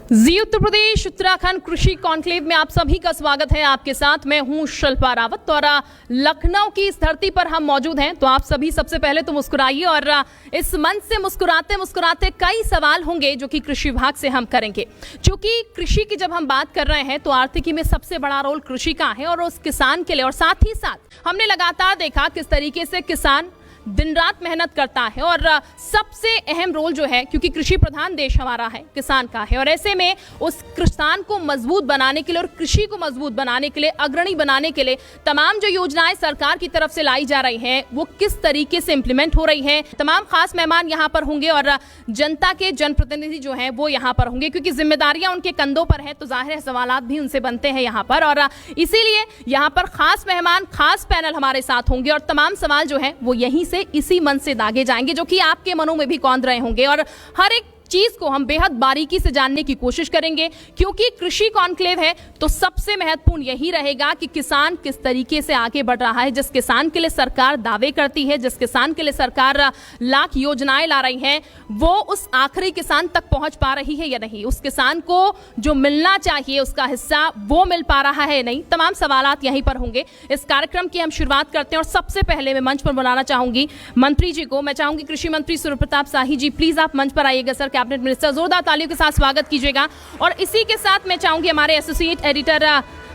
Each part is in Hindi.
जी उत्तर प्रदेश उत्तराखंड कृषि कॉन्क्लेव में आप सभी का स्वागत है। आपके साथ मैं हूं शिल्पा रावत और लखनऊ की इस धरती पर हम मौजूद हैं। तो आप सभी सबसे पहले तो मुस्कुराइए और इस मंच से मुस्कुराते मुस्कुराते कई सवाल होंगे जो कि कृषि विभाग से हम करेंगे। क्योंकि कृषि की जब हम बात कर रहे हैं तो आर्थिकी में सबसे बड़ा रोल कृषि का है और उस किसान के लिए, और साथ ही साथ हमने लगातार देखा किस तरीके से किसान दिन रात मेहनत करता है और सबसे अहम रोल जो है, क्योंकि कृषि प्रधान देश हमारा है, किसान का है। और ऐसे में उस किसान को मजबूत बनाने के लिए और कृषि को मजबूत बनाने के लिए, अग्रणी बनाने के लिए तमाम जो योजनाएं सरकार की तरफ से लाई जा रही हैं वो किस तरीके से इंप्लीमेंट हो रही हैं। तमाम खास मेहमान यहाँ पर होंगे और जनता के जनप्रतिनिधि जो है वो यहाँ पर होंगे, क्योंकि जिम्मेदारियां उनके कंधों पर है तो जाहिर है सवालात भी उनसे बनते हैं यहाँ पर। और इसीलिए यहाँ पर खास मेहमान, खास पैनल हमारे साथ होंगे और तमाम सवाल जो है वो यहीं से इसी मन से दागे जाएंगे जो कि आपके मनों में भी कौंध रहे होंगे। और हर एक चीज को हम बेहद बारीकी से जानने की कोशिश करेंगे, क्योंकि कृषि कॉन्क्लेव है तो सबसे महत्वपूर्ण यही रहेगा कि किसान किस तरीके से आगे बढ़ रहा है। जिस किसान के लिए सरकार दावे करती है, जिस किसान के लिए सरकार लाख योजनाएं ला रही है, वो उस आखिरी किसान तक पहुंच पा रही है या नहीं, उस किसान को जो मिलना चाहिए उसका हिस्सा वो मिल पा रहा है नहीं। तमाम सवालात यहीं पर होंगे। इस कार्यक्रम की हम शुरुआत करते हैं और सबसे पहले मैं मंच पर बुलाना चाहूंगी मंत्री जी को। मैं चाहूंगी कृषि मंत्री सूर्य प्रताप शाही जी, प्लीज आप मंच पर आइएगा। सर, कैबिनेट मिनिस्टर, जोरदार तालियों के साथ स्वागत कीजिएगा। और इसी के साथ मैं चाहूंगी हमारे एसोसिएट एडिटर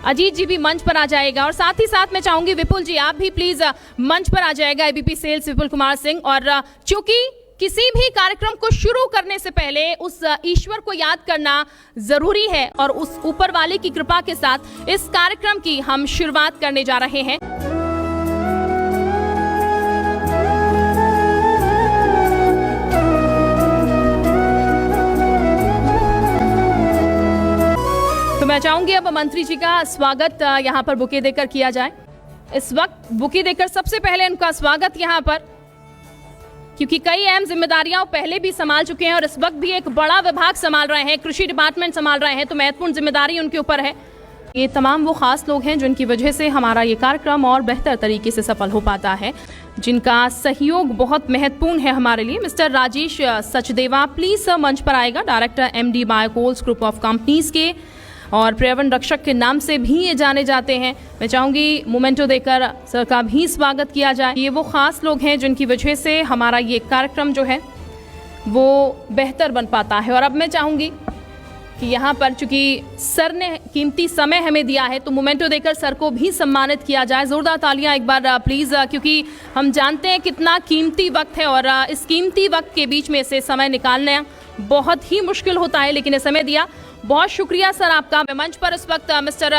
अजीत जी भी मंच पर आ जाएगा और साथ ही साथ मैं चाहूंगी विपुल जी, आप भी प्लीज मंच पर आ जाएगा। ABP sales Vipul Kumar Singh. और चूंकि किसी भी कार्यक्रम को शुरू करने से पहले उस ईश्वर को याद करना जरूरी है और उस ऊपर वाले की कृपा के साथ इस कार्यक्रम की हम शुरुआत करने जा रहे हैं। तो मैं चाहूंगी अब मंत्री जी का स्वागत यहाँ पर बुके देकर किया जाए। इस वक्त बुके देकर सबसे पहले उनका स्वागत यहाँ पर, क्योंकि कई अहम जिम्मेदारियां पहले भी संभाल चुके हैं और इस वक्त भी एक बड़ा विभाग संभाल रहे हैं, कृषि डिपार्टमेंट संभाल रहे हैं, तो महत्वपूर्ण जिम्मेदारी उनके ऊपर है। ये तमाम वो खास लोग हैं जिनकी वजह से हमारा ये कार्यक्रम और बेहतर तरीके से सफल हो पाता है, जिनका सहयोग बहुत महत्वपूर्ण है हमारे लिए। Mister Rajesh Sachdeva please sir मंच पर आएगा, director MD Biocoals group of companies के और पर्यावरण रक्षक के नाम से भी ये जाने जाते हैं। मैं चाहूँगी मोमेंटो देकर सर का भी स्वागत किया जाए। ये वो खास लोग हैं जिनकी वजह से हमारा ये कार्यक्रम जो है वो बेहतर बन पाता है। और अब मैं चाहूँगी कि यहाँ पर चूँकि सर ने कीमती समय हमें दिया है तो मोमेंटो देकर सर को भी सम्मानित किया जाए। जोरदार तालियां एक बार प्लीज़, क्योंकि हम जानते हैं कितना कीमती वक्त है और इस कीमती वक्त के बीच में से समय निकालना बहुत ही मुश्किल होता है, लेकिन ये समय दिया, बहुत शुक्रिया सर आपका। मैं मंच पर इस वक्त मिस्टर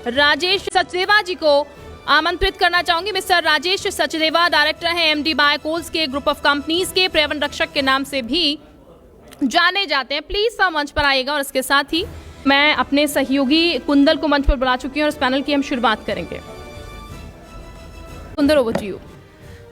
राजेश सचदेवा जी को आमंत्रित करना चाहूंगी। मिस्टर राजेश सचदेवा डायरेक्टर हैं MD बायोकोल्स के ग्रुप ऑफ कंपनीज के, पर्यावरण रक्षक के नाम से भी जाने जाते हैं। प्लीज सर मंच पर आइएगा। और इसके साथ ही मैं अपने सहयोगी कुंदल को मंच पर बुला चुकी हूँ और इस पैनल की हम शुरुआत करेंगे। Kundal, over to you.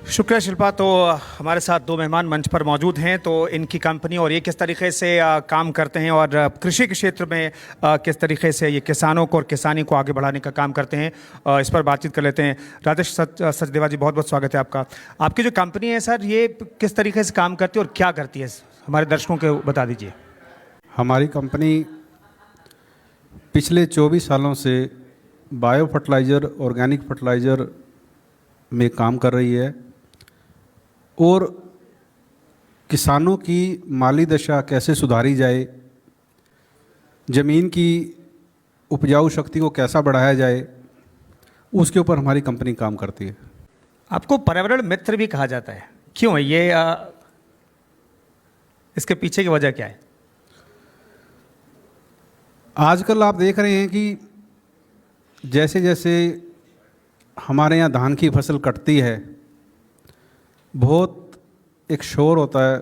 शुक्रिया शिल्पा। तो हमारे साथ दो मेहमान मंच पर मौजूद हैं, तो इनकी कंपनी और ये किस तरीके से काम करते हैं और कृषि के क्षेत्र में किस तरीके से ये किसानों को और किसानी को आगे बढ़ाने का काम करते हैं, इस पर बातचीत कर लेते हैं। राजेश सचदेवा जी, बहुत बहुत स्वागत है आपका। आपकी जो कंपनी है सर, ये किस तरीके से काम करती है और क्या करती है, हमारे दर्शकों को बता दीजिए। हमारी कंपनी पिछले 24 सालों से बायो फर्टिलाइज़र, ऑर्गेनिक फर्टिलाइज़र में काम कर रही है और किसानों की माली दशा कैसे सुधारी जाए, ज़मीन की उपजाऊ शक्ति को कैसा बढ़ाया जाए, उसके ऊपर हमारी कंपनी काम करती है। आपको पर्यावरण मित्र भी कहा जाता है, क्यों है ये, इसके पीछे की वजह क्या है? आजकल आप देख रहे हैं कि जैसे जैसे हमारे यहाँ धान की फसल कटती है, बहुत एक शोर होता है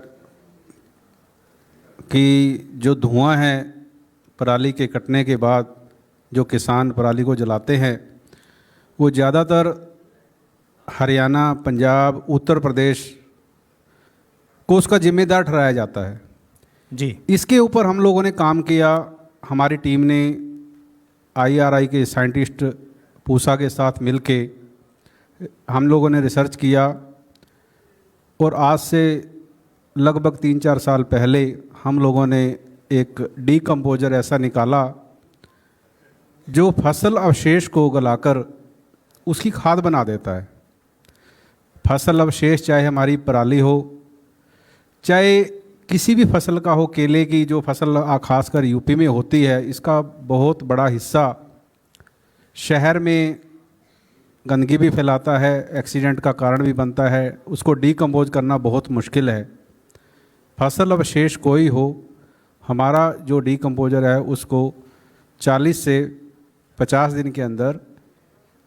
कि जो धुआं है पराली के कटने के बाद, जो किसान पराली को जलाते हैं, वो ज़्यादातर हरियाणा, पंजाब, उत्तर प्रदेश को उसका जिम्मेदार ठहराया जाता है जी। इसके ऊपर हम लोगों ने काम किया। हमारी टीम ने IRI के साइंटिस्ट पूसा के साथ मिलके हम लोगों ने रिसर्च किया और आज से लगभग 3-4 साल पहले हम लोगों ने एक डीकम्पोजर ऐसा निकाला जो फसल अवशेष को गलाकर उसकी खाद बना देता है। फसल अवशेष चाहे हमारी पराली हो, चाहे किसी भी फसल का हो, केले की जो फसल खासकर यूपी में होती है, इसका बहुत बड़ा हिस्सा शहर में गंदगी भी फैलाता है, एक्सीडेंट का कारण भी बनता है, उसको डीकम्पोज करना बहुत मुश्किल है। फसल अवशेष कोई हो, हमारा जो डीकम्पोजर है उसको 40 से 50 दिन के अंदर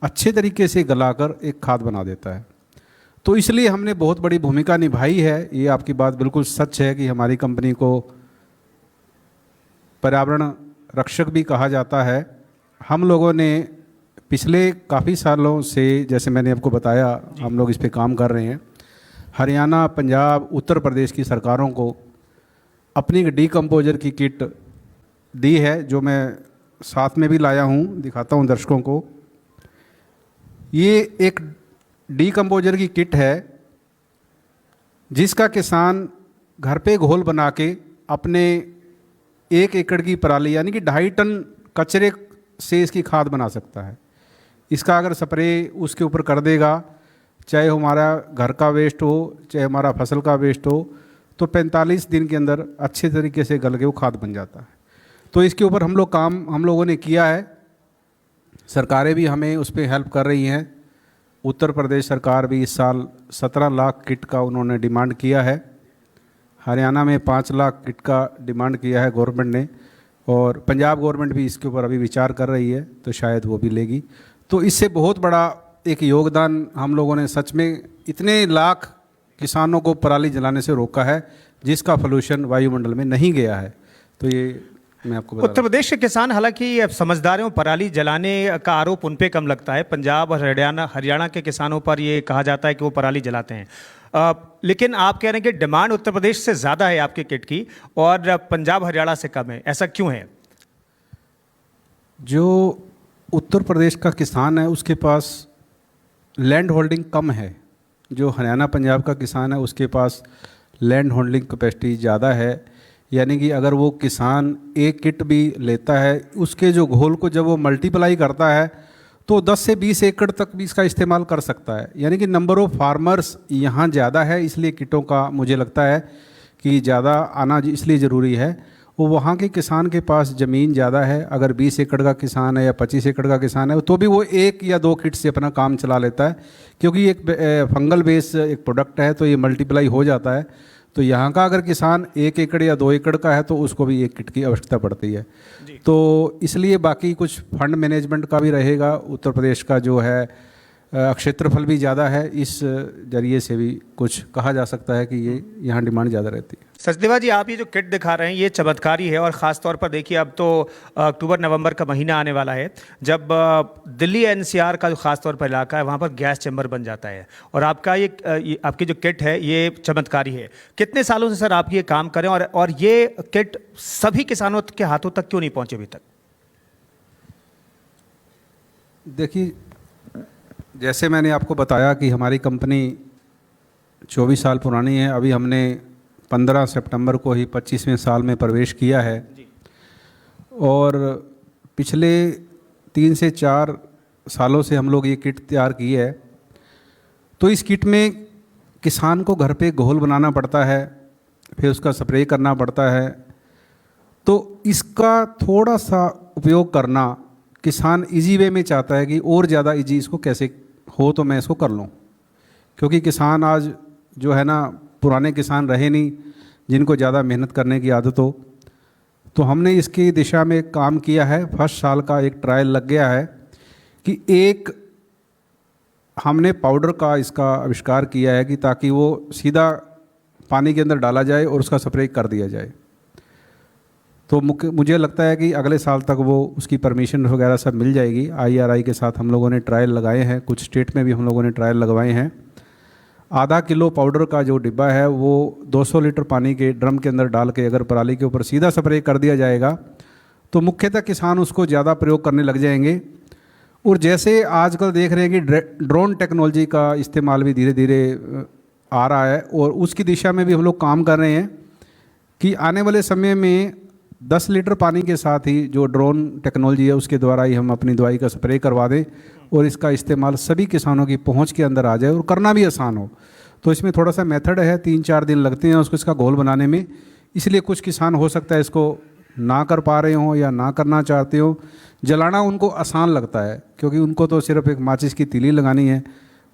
अच्छे तरीके से गलाकर एक खाद बना देता है। तो इसलिए हमने बहुत बड़ी भूमिका निभाई है। ये आपकी बात बिल्कुल सच है कि हमारी कंपनी को पर्यावरण रक्षक भी कहा जाता है। हम लोगों ने पिछले काफ़ी सालों से, जैसे मैंने आपको बताया, हम लोग इस पे काम कर रहे हैं। हरियाणा, पंजाब, उत्तर प्रदेश की सरकारों को अपनी डीकम्पोजर की किट दी है, जो मैं साथ में भी लाया हूँ, दिखाता हूँ दर्शकों को। ये एक डीकम्पोजर की किट है जिसका किसान घर पे घोल बना के अपने 1 एकड़ की पराली यानी कि 2.5 टन कचरे से इसकी खाद बना सकता है। इसका अगर स्प्रे उसके ऊपर कर देगा, चाहे हमारा घर का वेस्ट हो, चाहे हमारा फसल का वेस्ट हो, तो 45 दिन के अंदर अच्छे तरीके से गल के वो खाद बन जाता है। तो इसके ऊपर हम लोगों ने किया है। सरकारें भी हमें उस पर हेल्प कर रही हैं। उत्तर प्रदेश सरकार भी इस साल 17 लाख किट का उन्होंने डिमांड किया है। हरियाणा में 5 लाख किट का डिमांड किया है गवर्नमेंट ने, और पंजाब गवर्नमेंट भी इसके ऊपर अभी विचार कर रही है, तो शायद वो भी लेगी। तो इससे बहुत बड़ा एक योगदान हम लोगों ने, सच में इतने लाख किसानों को पराली जलाने से रोका है जिसका पोल्यूशन वायुमंडल में नहीं गया है। तो ये मैं आपको बता उत्तर प्रदेश के किसान हालांकि अब समझदार हैं, पराली जलाने का आरोप उन पे कम लगता है। पंजाब और हरियाणा के किसानों पर ये कहा जाता है कि वो पराली जलाते हैं। लेकिन आप कह रहे हैं कि डिमांड उत्तर प्रदेश से ज़्यादा है आपके किट की और पंजाब हरियाणा से कम है, ऐसा क्यों है? जो उत्तर प्रदेश का किसान है उसके पास लैंड होल्डिंग कम है। जो हरियाणा पंजाब का किसान है उसके पास लैंड होल्डिंग कैपेसिटी ज़्यादा है। यानी कि अगर वो किसान एक किट भी लेता है, उसके जो घोल को जब वो मल्टीप्लाई करता है तो 10 से 20 एकड़ तक भी इसका इस्तेमाल कर सकता है। यानी कि नंबर ऑफ़ फार्मर्स यहाँ ज़्यादा है, इसलिए किटों का मुझे लगता है कि ज़्यादा आना इसलिए ज़रूरी है। वो वहाँ के किसान के पास ज़मीन ज़्यादा है। अगर 20 एकड़ का किसान है या 25 एकड़ का किसान है तो भी वो 1 या 2 किट से अपना काम चला लेता है, क्योंकि एक फंगल बेस एक प्रोडक्ट है, तो ये मल्टीप्लाई हो जाता है। तो यहाँ का अगर किसान 1 एकड़ या 2 एकड़ का है तो उसको भी 1 किट की आवश्यकता पड़ती है। तो इसलिए बाकी कुछ फंड मैनेजमेंट का भी रहेगा। उत्तर प्रदेश का जो है क्षेत्रफल भी ज़्यादा है, इस जरिए से भी कुछ कहा जा सकता है कि ये यहाँ डिमांड ज़्यादा रहती है। सचदेवा जी, आप ये जो किट दिखा रहे हैं ये चमत्कारी है, और ख़ास तौर पर देखिए अब तो अक्टूबर नवंबर का महीना आने वाला है, जब दिल्ली एनसीआर का जो ख़ास तौर पर इलाका है वहाँ पर गैस चैम्बर बन जाता है, और आपका ये आपकी जो किट है ये चमत्कारी है। कितने सालों से सर आप ये काम करें, और ये किट सभी किसानों के हाथों तक क्यों नहीं पहुँचे अभी तक? देखिए, जैसे मैंने आपको बताया कि हमारी कंपनी 24 साल पुरानी है। अभी हमने 15 सितंबर को ही 25वें साल में प्रवेश किया है, और पिछले 3 से 4 सालों से हम लोग ये किट तैयार की है। तो इस किट में किसान को घर पे घोल बनाना पड़ता है, फिर उसका स्प्रे करना पड़ता है। तो इसका थोड़ा सा उपयोग करना किसान इजी वे में चाहता है कि और ज़्यादा इजी इसको कैसे हो तो मैं इसको कर लूँ, क्योंकि किसान आज जो है ना, पुराने किसान रहे नहीं जिनको ज़्यादा मेहनत करने की आदत हो। तो हमने इसकी दिशा में काम किया है। फर्स्ट साल का एक ट्रायल लग गया है कि एक हमने पाउडर का इसका आविष्कार किया है कि ताकि वो सीधा पानी के अंदर डाला जाए और उसका स्प्रे कर दिया जाए। तो मुझे लगता है कि अगले साल तक वो उसकी परमिशन वगैरह सब मिल जाएगी। IRI के साथ हम लोगों ने ट्रायल लगाए हैं, कुछ स्टेट में भी हम लोगों ने ट्रायल लगवाए हैं। आधा किलो पाउडर का जो डिब्बा है वो 200 लीटर पानी के ड्रम के अंदर डाल के अगर पराली के ऊपर सीधा स्प्रे कर दिया जाएगा तो मुख्यतः किसान उसको ज़्यादा प्रयोग करने लग जाएंगे। और जैसे आजकल देख रहे हैं कि ड्रोन टेक्नोलॉजी का इस्तेमाल भी धीरे धीरे आ रहा है, और उसकी दिशा में भी हम लोग काम कर रहे हैं कि आने वाले समय में 10 लीटर पानी के साथ ही जो ड्रोन टेक्नोलॉजी है उसके द्वारा ही हम अपनी दवाई का स्प्रे करवा दें और इसका इस्तेमाल सभी किसानों की पहुंच के अंदर आ जाए और करना भी आसान हो। तो इसमें थोड़ा सा मेथड है, 3-4 दिन लगते हैं उसको इसका घोल बनाने में, इसलिए कुछ किसान हो सकता है इसको ना कर पा रहे हों या ना करना चाहते हो। जलाना उनको आसान लगता है क्योंकि उनको तो सिर्फ एक माचिस की तीली लगानी है,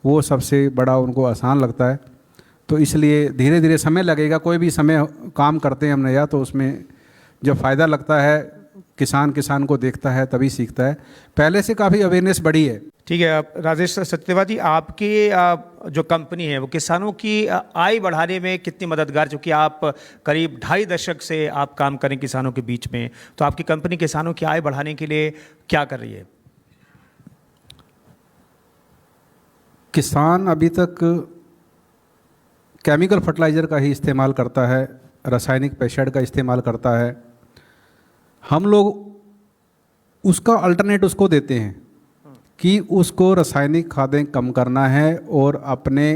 वो सबसे बड़ा उनको आसान लगता है। तो इसलिए धीरे धीरे समय लगेगा, कोई भी समय काम करते हैं हम नया तो उसमें जब फ़ायदा लगता है किसान को देखता है तभी सीखता है। पहले से काफ़ी अवेयरनेस बढ़ी है। ठीक है राजेश सचदेवा जी, आपकी जो कंपनी है वो किसानों की आय बढ़ाने में कितनी मददगार, चूँकि आप करीब 2.5 दशक से आप काम करें किसानों के बीच में, तो आपकी कंपनी किसानों की आय बढ़ाने के लिए क्या कर रही है? किसान अभी तक केमिकल फर्टिलाइज़र का ही इस्तेमाल करता है, रासायनिक पेस्टिसाइड का इस्तेमाल करता है। हम लोग उसका अल्टरनेट उसको देते हैं कि उसको रासायनिक खादें कम करना है और अपने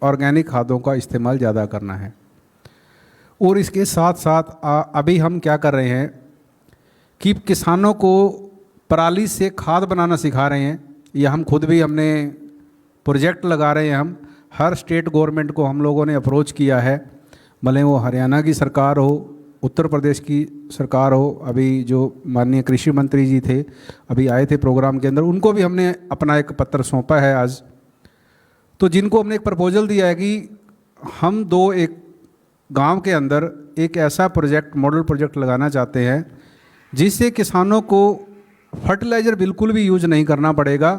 ऑर्गेनिक खादों का इस्तेमाल ज़्यादा करना है। और इसके साथ साथ अभी हम क्या कर रहे हैं कि किसानों को पराली से खाद बनाना सिखा रहे हैं, या हम खुद भी हमने प्रोजेक्ट लगा रहे हैं। हम हर स्टेट गवर्नमेंट को हम लोगों ने अप्रोच किया है, भले वो हरियाणा की सरकार हो, उत्तर प्रदेश की सरकार हो। अभी जो माननीय कृषि मंत्री जी थे अभी आए थे प्रोग्राम के अंदर, उनको भी हमने अपना एक पत्र सौंपा है आज। तो जिनको हमने एक प्रपोजल दिया है कि हम एक गांव के अंदर एक ऐसा प्रोजेक्ट, मॉडल प्रोजेक्ट लगाना चाहते हैं जिससे किसानों को फर्टिलाइज़र बिल्कुल भी यूज नहीं करना पड़ेगा।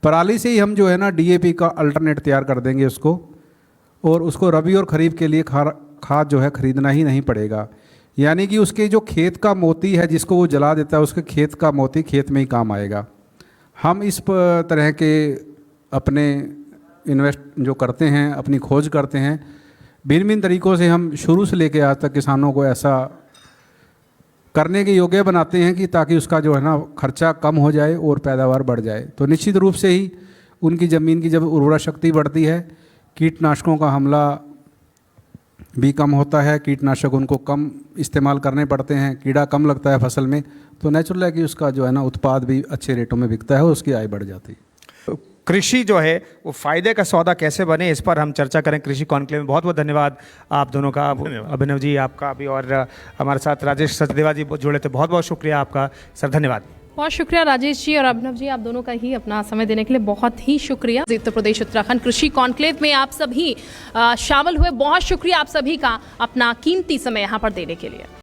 पराली से ही हम जो है ना DAP का अल्टरनेट तैयार कर देंगे उसको, और उसको रबी और खरीफ के लिए खाद जो है खरीदना ही नहीं पड़ेगा। यानी कि उसके जो खेत का मोती है जिसको वो जला देता है, उसके खेत का मोती खेत में ही काम आएगा। हम इस तरह के अपने इन्वेस्ट जो करते हैं, अपनी खोज करते हैं, भिन्न भिन्न तरीक़ों से हम शुरू से लेकर आज तक किसानों को ऐसा करने के योग्य बनाते हैं कि ताकि उसका जो है ना खर्चा कम हो जाए और पैदावार बढ़ जाए। तो निश्चित रूप से ही उनकी ज़मीन की जब उर्वरा शक्ति बढ़ती है, कीटनाशकों का हमला भी कम होता है, कीटनाशक उनको कम इस्तेमाल करने पड़ते हैं, कीड़ा कम लगता है फसल में, तो नेचुरल है कि उसका जो है ना उत्पाद भी अच्छे रेटों में बिकता है और उसकी आय बढ़ जाती है। कृषि जो है वो फ़ायदे का सौदा कैसे बने, इस पर हम चर्चा करें कृषि कॉन्क्लेव में। बहुत बहुत धन्यवाद आप दोनों का, अभिनव जी आपका भी, और हमारे साथ राजेश सचदेवा जी जुड़े थे, बहुत बहुत शुक्रिया आपका सर, धन्यवाद। बहुत शुक्रिया राजेश जी और अभिनव जी, आप दोनों का ही अपना समय देने के लिए बहुत ही शुक्रिया। उत्तर प्रदेश उत्तराखंड कृषि कॉन्क्लेव में आप सभी शामिल हुए, बहुत शुक्रिया आप सभी का अपना कीमती समय यहाँ पर देने के लिए।